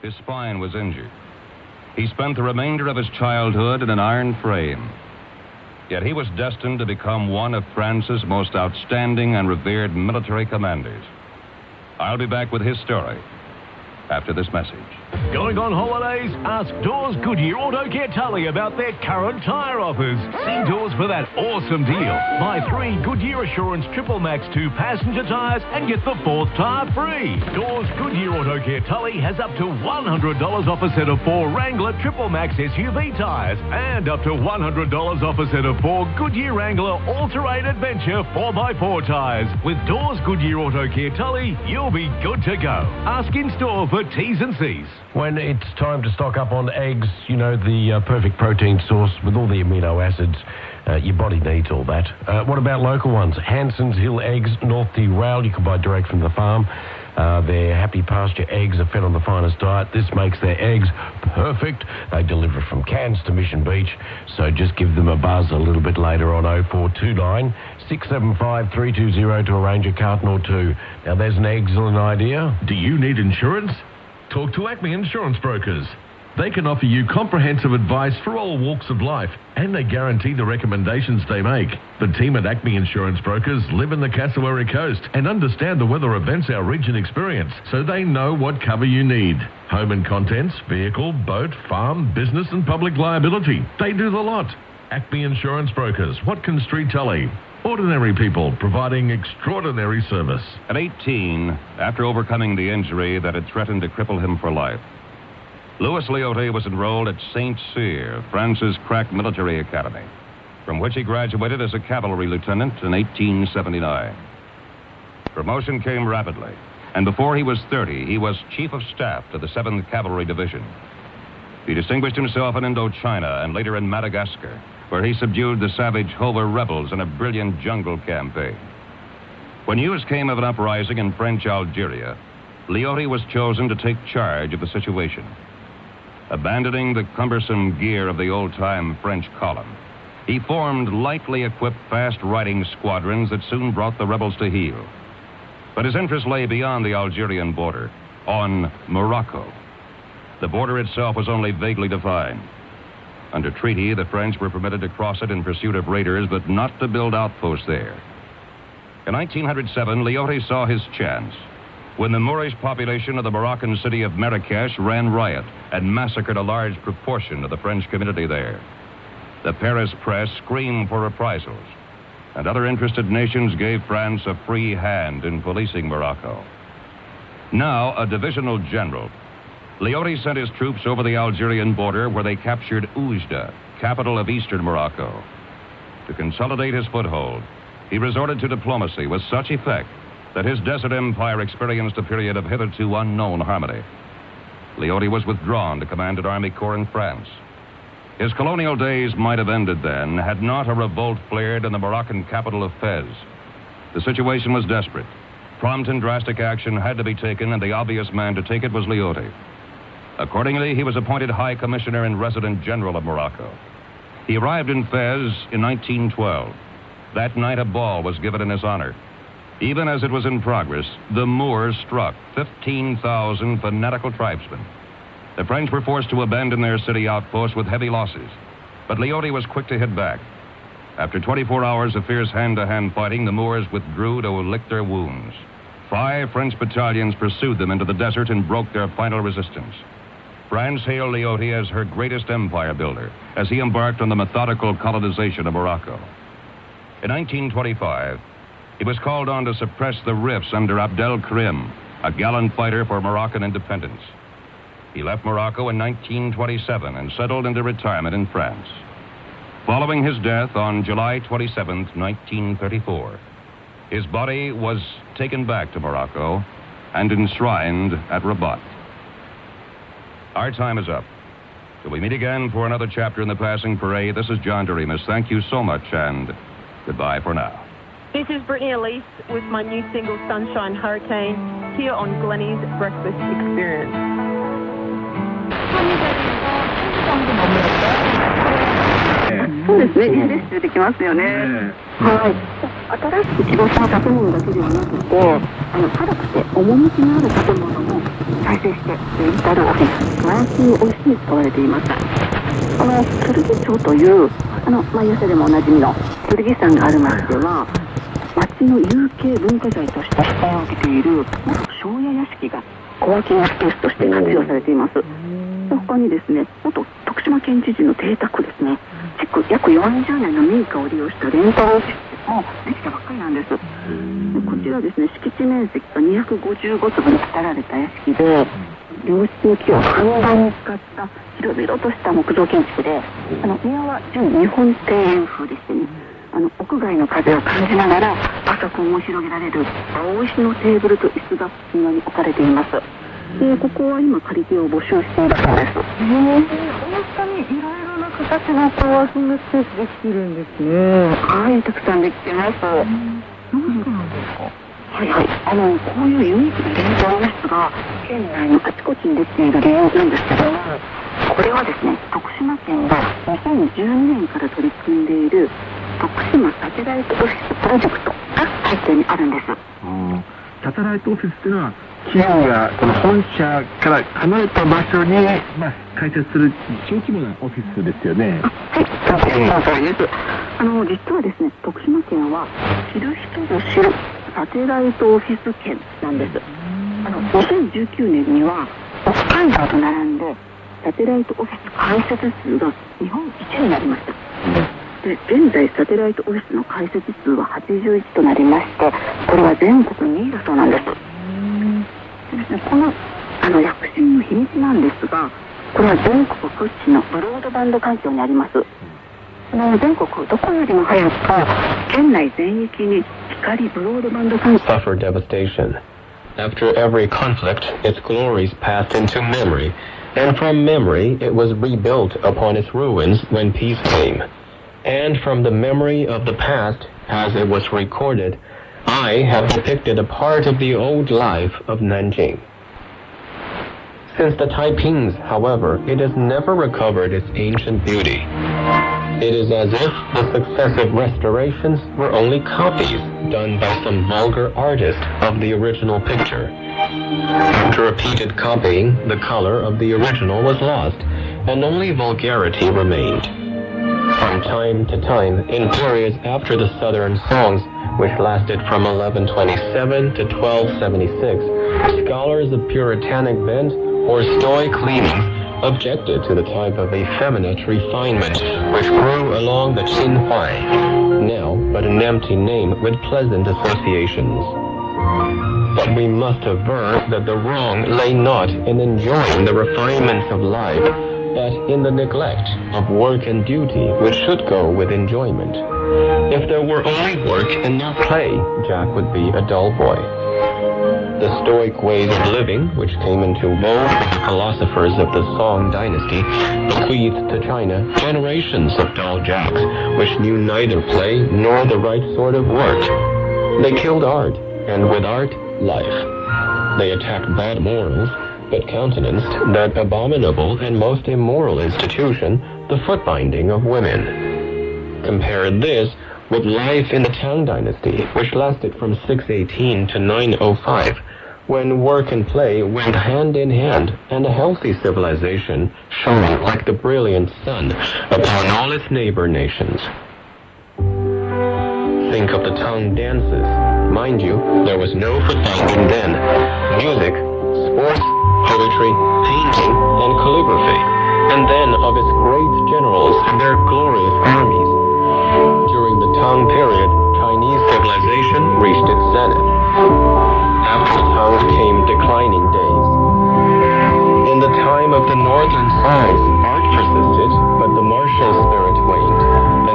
His spine was injured. He spent the remainder of his childhood in an iron frame. Yet he was destined to become one of France's most outstanding and revered military commanders. I'll be back with his story after this message. Going on holidays? Ask Dawes Goodyear Auto Care Tully about their current tyre offers. See Dawes for that awesome deal. Buy 3 Goodyear Assurance Triple Max 2 passenger tyres and get the 4th tyre free. Dawes Goodyear Auto Care Tully has up to $100 off a set of 4 Wrangler Triple Max SUV tyres and up to $100 off a set of 4 Goodyear Wrangler All-Terrain Adventure 4x4 tyres. With Dawes Goodyear Auto Care Tully, you'll be good to go. Ask in store for T's and C's. When it's time to stock up on eggs, you know, the perfect protein source with all the amino acids, your body needs all that. What about local ones? Hanson's Hill Eggs, North Dee Rail, you can buy direct from the farm. Their happy pasture eggs are fed on the finest diet. This makes their eggs perfect. They deliver from Cairns to Mission Beach, so just give them a buzz a little bit later on 0429 675 320 to arrange a carton or 2. Now, there's an excellent idea. Do you need insurance? Talk to Acme Insurance Brokers. They can offer you comprehensive advice for all walks of life, and they guarantee the recommendations they make. The team at Acme Insurance Brokers live in the Cassowary Coast and understand the weather events our region experience, so they know what cover you need. Home and contents, vehicle, boat, farm, business and public liability. They do the lot. Acme Insurance Brokers, Watkin Street, Tully. Ordinary people providing extraordinary service. At 18, after overcoming the injury that had threatened to cripple him for life, Louis Liotte was enrolled at St. Cyr, France's crack military academy, from which he graduated as a cavalry lieutenant in 1879. Promotion came rapidly, and before he was 30, he was chief of staff to the 7th Cavalry Division. He distinguished himself in Indochina and later in Madagascar, where he subdued the savage Hova rebels in a brilliant jungle campaign. When news came of an uprising in French Algeria, Liotte was chosen to take charge of the situation. Abandoning the cumbersome gear of the old-time French column, he formed lightly equipped fast-riding squadrons that soon brought the rebels to heel. But his interest lay beyond the Algerian border, on Morocco. The border itself was only vaguely defined. Under treaty, the French were permitted to cross it in pursuit of raiders, but not to build outposts there. In 1907, Liotte saw his chance when the Moorish population of the Moroccan city of Marrakesh ran riot and massacred a large proportion of the French community there. The Paris press screamed for reprisals, and other interested nations gave France a free hand in policing Morocco. Now a divisional general, Liotte sent his troops over the Algerian border where they captured Oujda, capital of eastern Morocco. To consolidate his foothold, he resorted to diplomacy with such effect that his desert empire experienced a period of hitherto unknown harmony. Liotte was withdrawn to command an army corps in France. His colonial days might have ended then had not a revolt flared in the Moroccan capital of Fez. The situation was desperate. Prompt and drastic action had to be taken, and the obvious man to take it was Liotte. Accordingly, he was appointed High Commissioner and Resident General of Morocco. He arrived in Fez in 1912. That night, a ball was given in his honor. Even as it was in progress, the Moors struck 15,000 fanatical tribesmen. The French were forced to abandon their city outposts with heavy losses, but Liotte was quick to hit back. After 24 hours of fierce hand-to-hand fighting, the Moors withdrew to lick their wounds. 5 French battalions pursued them into the desert and broke their final resistance. France hailed Liotte as her greatest empire builder as he embarked on the methodical colonization of Morocco. In 1925, he was called on to suppress the rifts under Abdel Karim, a gallant fighter for Moroccan independence. He left Morocco in 1927 and settled into retirement in France. Following his death on July 27, 1934, his body was taken back to Morocco and enshrined at Rabat. Our time is up. Till we meet again for another chapter in the Passing Parade, this is John Doremus. Thank you so much, and goodbye for now. This is Brittany Elise with my new single, Sunshine Hurricane, here on Glennie's Breakfast Experience. そうですね、リフレッシュできますよね。はい。新しく希望した建物だけではなくて、軽くて趣のある建物も再生してレンタルオフィス、ワーキングオフィスに使われています。剣町という毎朝でもおなじみの剣山がある町では、町の有形文化財として指定を受けている元庄屋屋敷がコワーキングスペースとして活用されています。他にですね、元徳島県知事の邸宅ですね、築約40年の民家を利用したレンタルオフィスもできたばっかりなんです。こちらですね、敷地面積が255坪に建てられた屋敷で、良質の木をふんだんに使った広々とした木造建築で、庭は純日本庭園風でしてね、屋外の風を感じながらパソコンを広げられる青石のテーブルと椅子が庭に置かれています。で、ここは今借り手を募集しているそうです。本当にいろいろな形のコワーキングスペースできているんですね。はい、たくさんできてます。どうしてなんですか？はいはい、こういうユニークなレンタルオフィスが県内のあちこちにできている理由なんですけども、これはですね、徳島県が2012年から取り組んでいる徳島サテライトオフィスプロジェクトが背景にあるんです。サテライトオフィスというのは企業がこの本社から離れた場所に、開設する小規模なオフィスですよね。はい、そうです。実はですね、徳島県は知る人ぞ知るサテライトオフィス県なんです。2019年には北海道と並んでサテライトオフィス開設数が日本一になりました。で、現在サテライトオフィスの開設数は81となりまして、これは全国2位だそうなんです。でですね、この躍進の秘密なんですが、これは全国屈指のブロードバンド環境にあります。全国どこよりも早く県内全域に光ブロードバンド環境 suffered devastation. After every conflict, its glories passed into memory, and from memory it was rebuilt upon its ruins when peace came. And from the memory of the past, as it was recorded, I have depicted a part of the old life of Nanjing. Since the Taipings, however, it has never recovered its ancient beauty. It is as if the successive restorations were only copies done by some vulgar artist of the original picture. After repeated copying, the color of the original was lost, and only vulgarity remained. From time to time, in periods after the Southern songs, which lasted from 1127 to 1276, scholars of Puritanic bent or Stoic leanings objected to the type of effeminate refinement which grew along the Qinhuai, now but an empty name with pleasant associations. But we must aver that the wrong lay not in enjoying the refinements of life, but in the neglect of work and duty which should go with enjoyment. If there were only work and not play, Jack would be a dull boy. The Stoic ways of living, which came into vogue with the philosophers of the Song dynasty, bequeathed to China generations of dull jacks, which knew neither play nor the right sort of work. They killed art, and with art, life. They attacked bad morals, but countenanced that abominable and most immoral institution, the foot-binding of women. Compare this with life in the Tang dynasty, which lasted from 618 to 905, when work and play went hand in hand, and a healthy civilization shone like the brilliant sun upon all its neighbor nations. Think of the Tang dances. Mind you, there was no foot-binding then. Music, sports, poetry, painting, and calligraphy, and then of its great generals and their glorious armies. During the Tang period, Chinese civilization reached its zenith. After Tang came declining days. In the time of the northern songs, art persisted, but the martial spirit waned,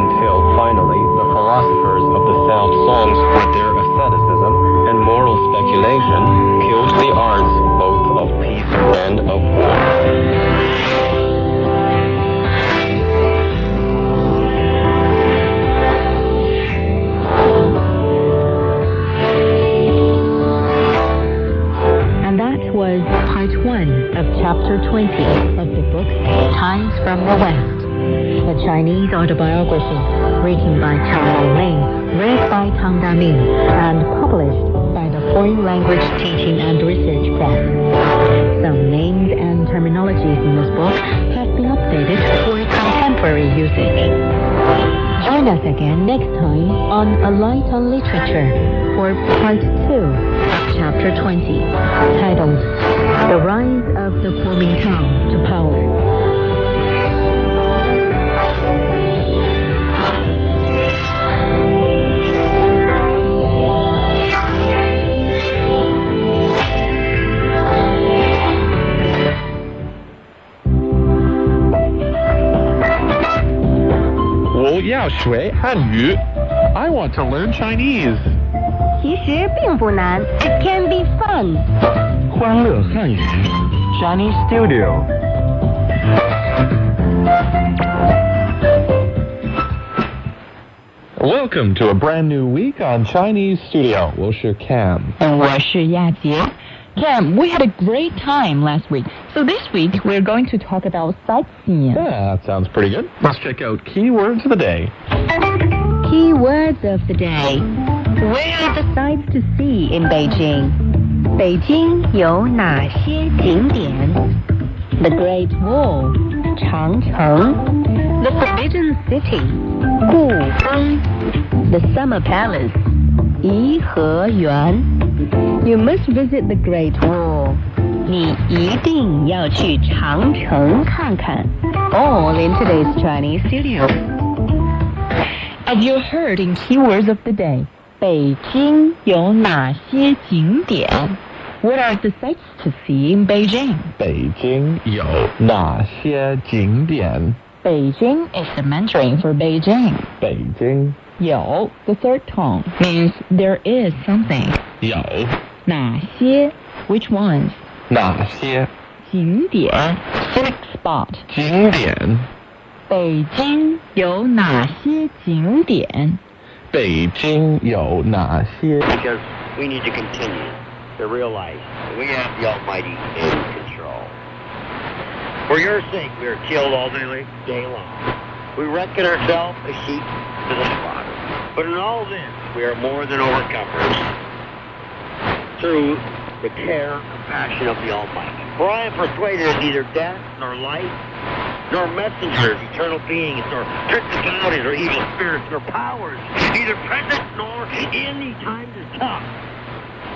until finally the philosophers of the south songs with their asceticism and moral speculation killed the arts both of peace and of war. Was part 1 of chapter 20 of the book Times from the West, a Chinese autobiography written by Chao Lei, read by Tang Daming, and published by the Foreign Language Teaching and Research Press. in this book has been updated for contemporary usage. Join us again next time on A Light on Literature for Part 2 of Chapter 20, titled The Rise of the Kuomintang to Power. I want to learn Chinese. 其实并不难 It can be fun. 欢乐汉语 Chinese Studio. Welcome to a brand new week on Chinese Studio. 我是 Cam. And 我是亚杰. Cam, we had a great time last week. So this week, we're going to talk about sightseeing. Yeah, that sounds pretty good. Let's check out keywords of the day. Keywords of the day. Where are the sights to see in Beijing? 北京有哪些景点? The Great Wall, 长城. The Forbidden City, 故宫. The Summer Palace, 颐和园. You must visit the Great Wall. 你一定要去长城看看. All in today's Chinese Studio. As you heard in Keywords of the Day, 北京有哪些景点? What are the sights to see in Beijing? 北京有哪些景点? Beijing is the Mandarin for Beijing. 北京有, the third tone, means there is something. 有哪些, which ones? 哪些景点, scenic spot. 景点北京有哪些景点? 北京有哪些 Because we need to continue to realize that we have the Almighty in control. For your sake, we are killed all day long. We reckon ourselves as sheep to the slaughter. But in all this, we are more than overcomers through the care and compassion of the Almighty. For I am persuaded that neither death, nor life, nor messengers, eternal beings, nor principalities, or evil spirits, nor powers, neither present nor in the time to come,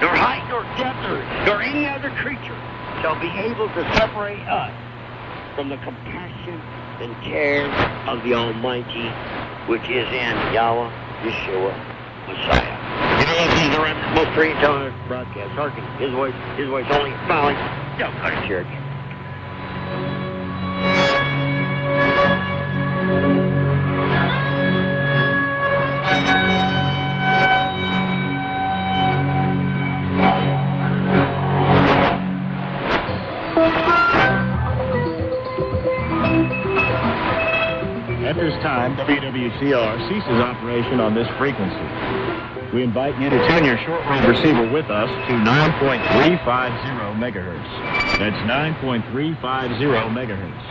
nor height, nor depth, nor any other creature shall be able to separate us from the compassion and care of the Almighty, which is in Yahweh, Yeshua, Messiah. You know, this is the most free and television broadcast. Hearken, his voice only following. Don't go to church. At this time, WWCR ceases operation on this frequency. We invite you to tune your shortwave receiver with us to 9.350 megahertz. That's 9.350 megahertz.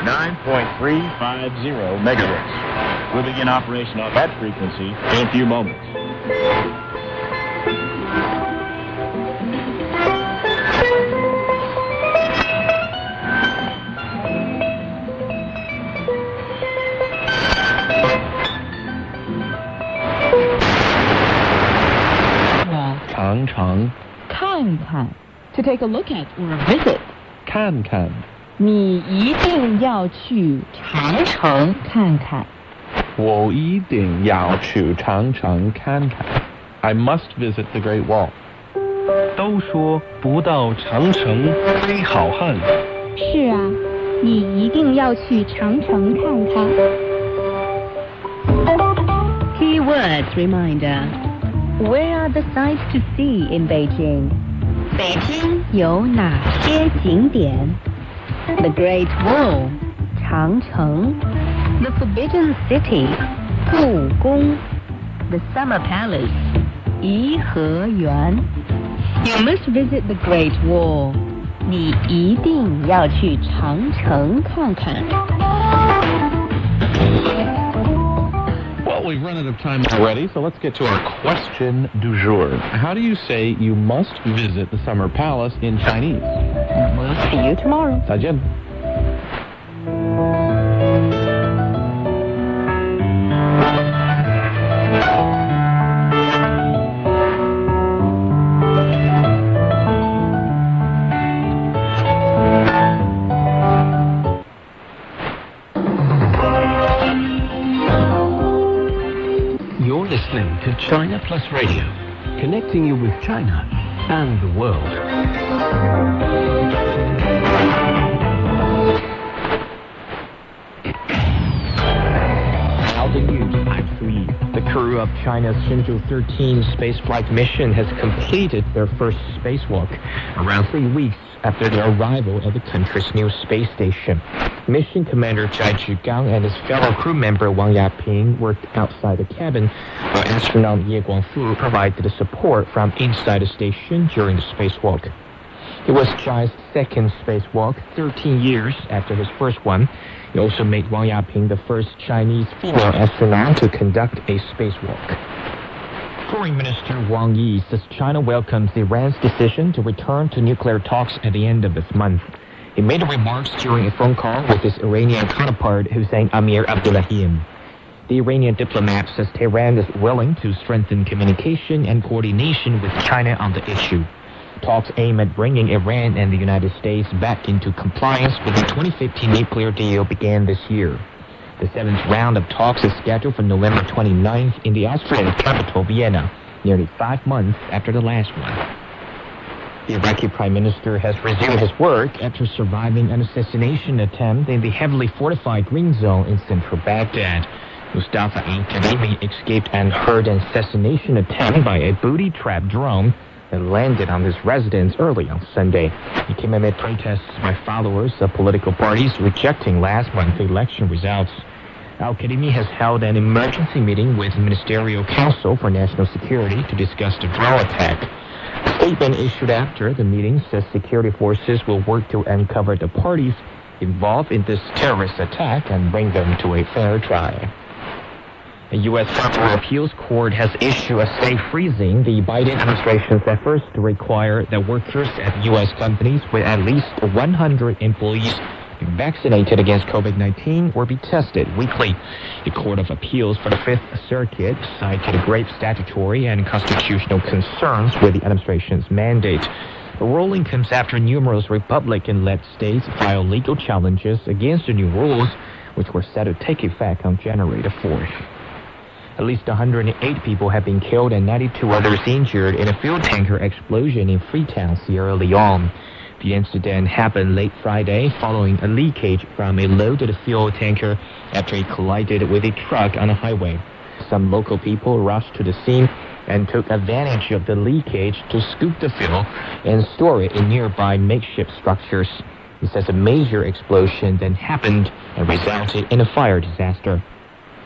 9.350 megahertz. We'll begin operation on that frequency in a few moments. Kan, to take a look at or visit. 看看你一定要去长城看看。我一定要去长城看看 I must visit the Great Wall. 都说不到长城非好汉。是啊，你一定要去长城看看。Keywords reminder. Where are the sights to see in Beijing? 北京有哪些景点? The Great Wall, 长城. The Forbidden City, 故宫. The Summer Palace, 颐和园. You must visit the Great Wall. 你一定要去长城看看. Well, we've run out of time already, so let's get to our question du jour. How do you say you must visit the Summer Palace in Chinese? We'll see you tomorrow. 再见. to China Plus Radio, connecting you with China and the world. Now the news, I'm 3. The crew of China's Shenzhou 13 spaceflight mission has completed their first spacewalk around 3 weeks after their arrival at the country's new space station. Mission Commander Zhai Zhigang and his fellow crew member Wang Yaping worked outside the cabin, while astronaut Ye Guangfu provided support from inside the station during the spacewalk. It was Zhai's second spacewalk, 13 years after his first one. It also made Wang Yaping the first Chinese female astronaut to conduct a spacewalk. Foreign Minister Wang Yi says China welcomes Iran's decision to return to nuclear talks at the end of this month. He made the remarks during a phone call with his Iranian counterpart Hussein Amir Abdullahian. The Iranian diplomat says Tehran is willing to strengthen communication and coordination with China on the issue. Talks aim at bringing Iran and the United States back into compliance with the 2015 nuclear deal began this year. The 7th round of talks is scheduled for November 29th in the Austrian capital, Vienna, nearly 5 months after the last one. The Iraqi Prime Minister has resumed his work after surviving an assassination attempt in the heavily fortified Green Zone in central Baghdad. Mustafa al-Kadhimi escaped and heard an assassination attempt by a booby-trapped drone that landed on his residence early on Sunday. It came amid protests by followers of political parties rejecting last month's election results. Al-Kadhimi has held an emergency meeting with the Ministerial Council for National Security to discuss the drone attack. A statement issued after the meeting says security forces will work to uncover the parties involved in this terrorist attack and bring them to a fair trial. A U.S. Federal Appeals Court has issued a stay freezing the Biden administration's efforts to require that workers at U.S. companies with at least 100 employees be vaccinated against COVID-19 or be tested weekly. The Court of Appeals for the Fifth Circuit cited grave statutory and constitutional concerns with the administration's mandate. The ruling comes after numerous Republican-led states filed legal challenges against the new rules, which were set to take effect on January the 4th. At least 108 people have been killed and 92 others injured in a fuel tanker explosion in Freetown, Sierra Leone. The incident happened late Friday following a leakage from a loaded fuel tanker after it collided with a truck on a highway. Some local people rushed to the scene and took advantage of the leakage to scoop the fuel and store it in nearby makeshift structures. It says a major explosion then happened and resulted in a fire disaster.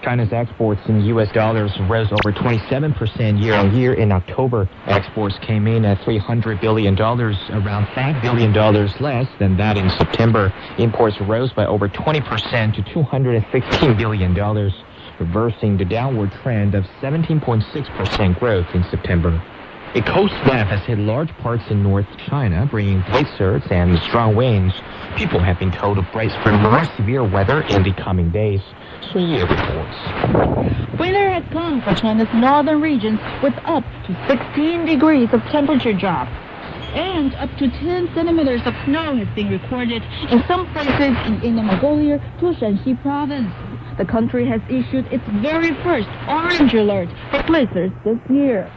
China's exports in U.S. dollars rose over 27% year-on-year in October. Exports came in at $300 billion, around $5 billion less than that in September. Imports rose by over 20% to $216 billion, reversing the downward trend of 17.6% growth in September. A cold snap has hit large parts in North China, bringing blizzards and strong winds. People have been told to brace for more severe weather in the coming days. Sun Ye reports. Winter has come for China's northern regions with up to 16 degrees of temperature drop. And up to 10 centimeters of snow has been recorded in some places in Inner Mongolia to Shanxi province. The country has issued its very first orange alert for blizzards this year.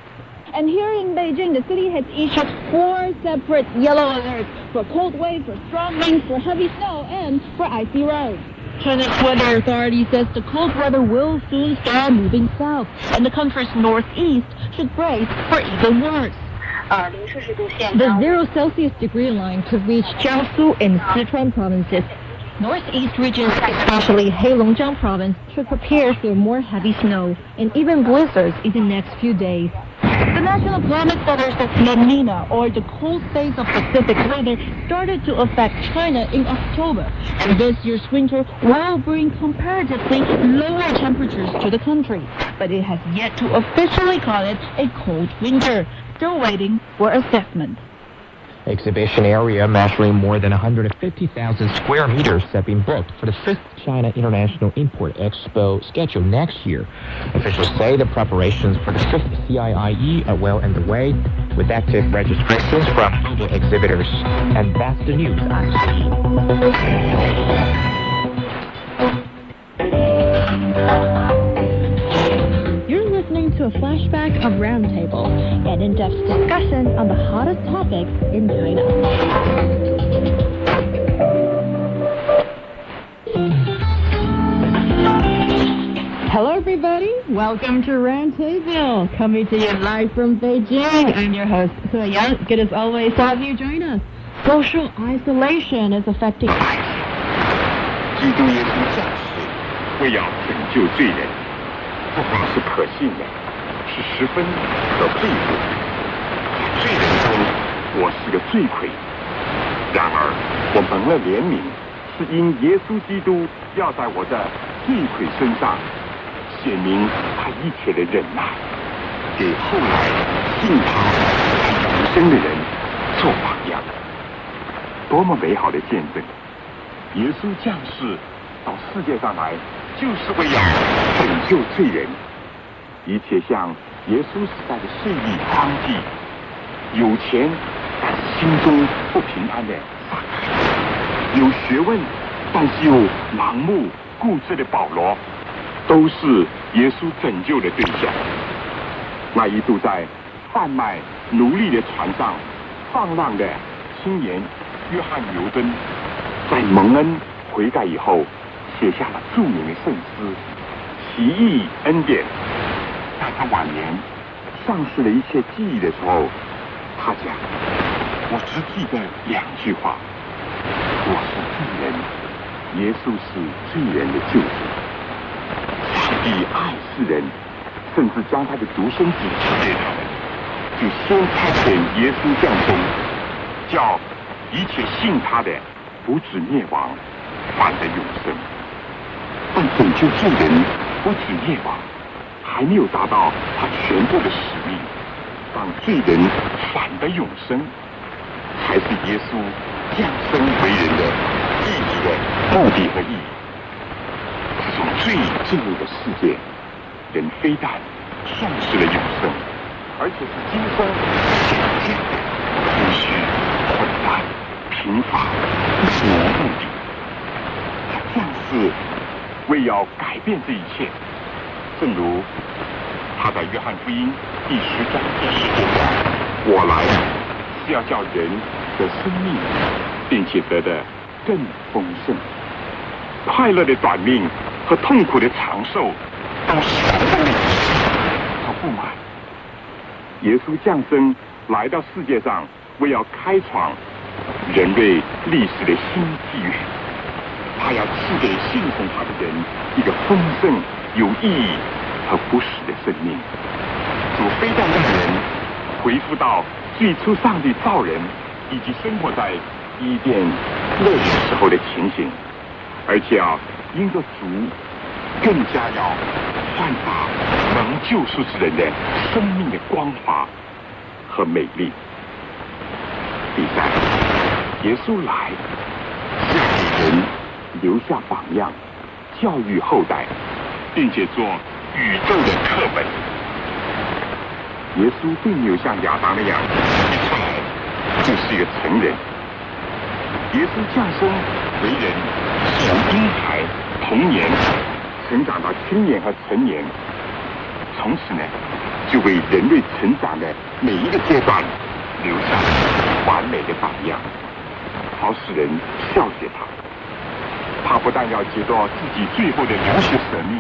And here in Beijing, the city has issued 4 separate yellow alerts for cold wave, for strong winds, for heavy snow, and for icy roads. China's weather authority says the cold weather will soon start moving south, and the country's northeast should brace for even worse. The 0 Celsius degree line could reach Jiangsu and Sichuan provinces. Northeast regions, especially Heilongjiang province, should prepare for more heavy snow and even blizzards in the next few days. The National Climate Center says La Nina, or the cold phase of Pacific weather, started to affect China in October, and this year's winter will bring comparatively lower temperatures to the country. But it has yet to officially call it a cold winter, still waiting for assessment. Exhibition area measuring more than 150,000 square meters have been booked for the 5th China International Import Expo scheduled next year. Officials say the preparations for the 5th CIIE are well underway, with active registrations from global exhibitors. And that's the news I'm You're listening to a flashback of Roundtable, an in-depth discussion on the hottest topics in China. Hello, everybody. Welcome to Roundtable, coming to you live from Beijing. I'm your host, He Yang. Good as always to have you join us. Social isolation is affecting. 基督耶稣降世，为要拯救罪人，不光是可信的，是十分可佩服的。在罪人中，我是个罪魁。然而，我蒙了怜悯，是因耶稣基督要在我的罪魁身上显明他一切的忍耐，给后来信他和永生的人做榜样。多么美好的见证！耶稣降世到世界上来，就是为要拯救罪人。一切像耶稣时代的税吏娼妓，有钱但是心中不平安的撒该，有学问但是又盲目固执的保罗，都是耶稣拯救的对象。那一度在贩卖奴隶的船上放浪的青年约翰牛顿，在蒙恩悔改以后，写下了著名的圣诗《奇异恩典》。在他晚年丧失了一切记忆的时候，他讲：“我只记得2句话，我是罪人，耶稣是罪人的救主。上帝爱世人，甚至将他的独生子赐给他们，就先差遣耶稣降生，叫一切信他的不止灭亡，反得永生。但拯救罪人不止灭亡，还没有达到他全部的使命，让罪人反得永生，才是耶稣降生为人的意义的目的和意义。这种罪进入的世界，人非但丧失了永生，而且是今生渐渐的空虚、混乱、贫乏，不是无目的。他降世为要改变这一切，正如他在约翰福音第10章第10节讲：“我来是要叫人的生命，并且得的更丰盛。快乐的短命和痛苦的长寿，都是人的历史和不满。耶稣降生来到世界上，为要开创人类历史的新纪元。他要赐给信奉他的人一个丰盛、有意义和不死的生命。主非但让人恢复到最初上帝造人以及生活在伊甸乐园时候的情形，而且要因着主更加要焕发蒙救赎之人的生命的光华和美丽。第三，耶稣来是要给人留下榜样，教育后代，并且做宇宙的课本。耶稣并没有像亚当那样一出来就是一个成人。耶稣降生为人是由婴孩、童年成长到青年和成年，从此呢，就为人类成长的每一个阶段留下了完美的榜样，好使人效学他。他不但要接到自己最后的流血舍命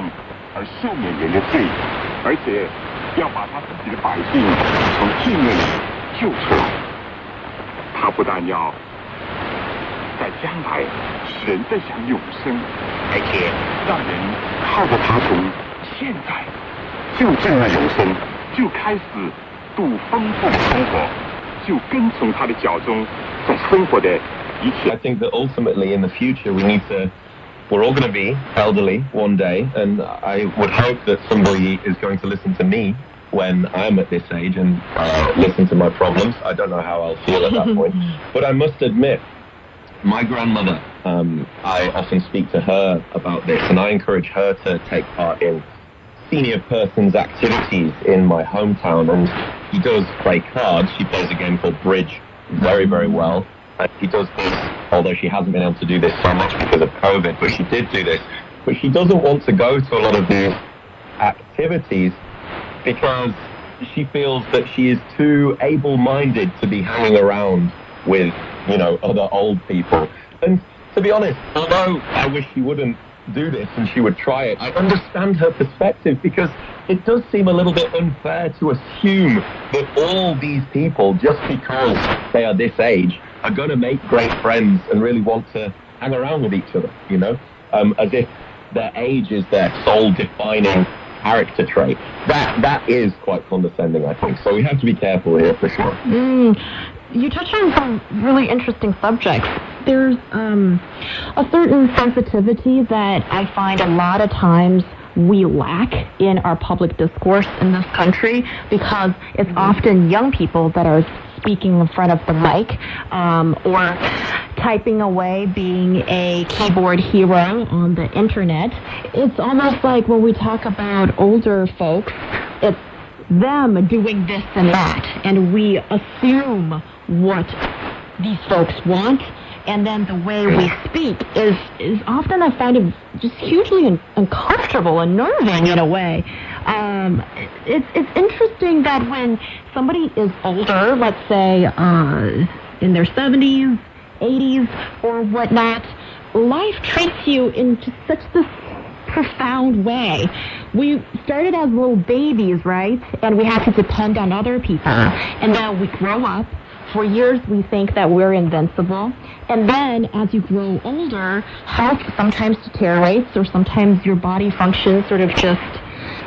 而赦免人的罪，而且要把他自己的百姓从罪恶里救出来。他不但要在将来使人得享永生，而且让人靠着他从现在就进入永生，就开始度丰富的生活，就跟从他的脚中在生活的一切。 I think that ultimately in the future we're all going to be elderly one day, and I would hope that somebody is going to listen to me when I'm at this age and listen to my problems. I don't know how I'll feel at that point, but I must admit, my grandmother, I often speak to her about this, and I encourage her to take part in senior persons activities in my hometown, and she does play cards. She plays a game called Bridge very, very well. And she does this, although she hasn't been able to do this so much because of COVID, but she did do this. But she doesn't want to go to a lot of these activities because she feels that she is too able-minded to be hanging around with, other old people. And to be honest, although I wish she wouldn't do this and she would try it, I understand her perspective, because it does seem a little bit unfair to assume that all these people, just because they are this age, are going to make great friends and really want to hang around with each other, as if their age is their sole defining character trait. That is quite condescending, I think. So we have to be careful here for sure. You touch on some really interesting subjects. There's a certain sensitivity that I find a lot of times we lack in our public discourse in this country, because it's often young people that are speaking in front of the mic or typing away, being a keyboard hero on the internet. It's almost like when we talk about older folks, it's them doing this and that, and we assume what these folks want, and then the way we speak is often, I find it just hugely uncomfortable, unnerving in a way. It's interesting that when somebody is older, let's say in their 70s, 80s, or whatnot, life treats you in just such this profound way. We started as little babies, right? And we had to depend on other people. And now we grow up. For years, we think that we're invincible. And then, as you grow older, health sometimes deteriorates, or sometimes your body function sort of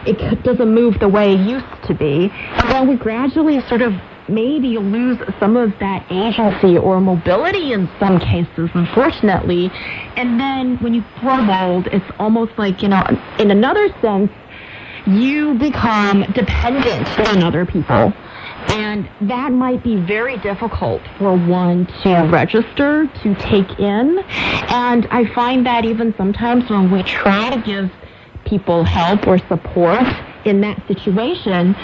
it doesn't move the way it used to be. And then we gradually sort of maybe lose some of that agency or mobility in some cases, unfortunately. And then when you grow old, it's almost like, in another sense, you become dependent on other people. And that might be very difficult for one to register, to take in. And I find that even sometimes when we try to give people help or support in that situation,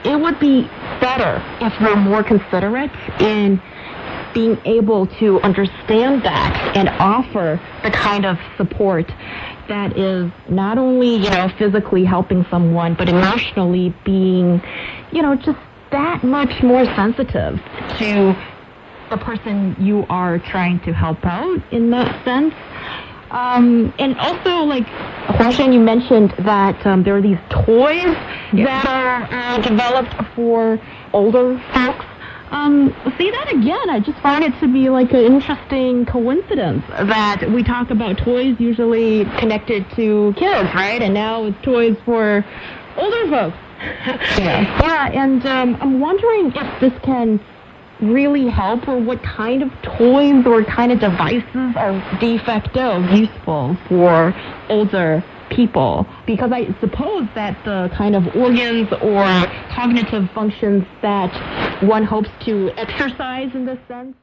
it would be better if we're more considerate in being able to understand that and offer the kind of support that is not only, physically helping someone, but emotionally being, just that much more sensitive to the person you are trying to help out in that sense. And also, like, Huashan, you mentioned that there are these toys that are developed for older folks. See that again. I just find it to be like an interesting coincidence that we talk about toys usually connected to kids, right? And now it's toys for older folks. And I'm wondering if this can really help, or what kind of toys or kind of devices are de facto useful for older people, because I suppose that the kind of organs or cognitive functions that one hopes to exercise in this sense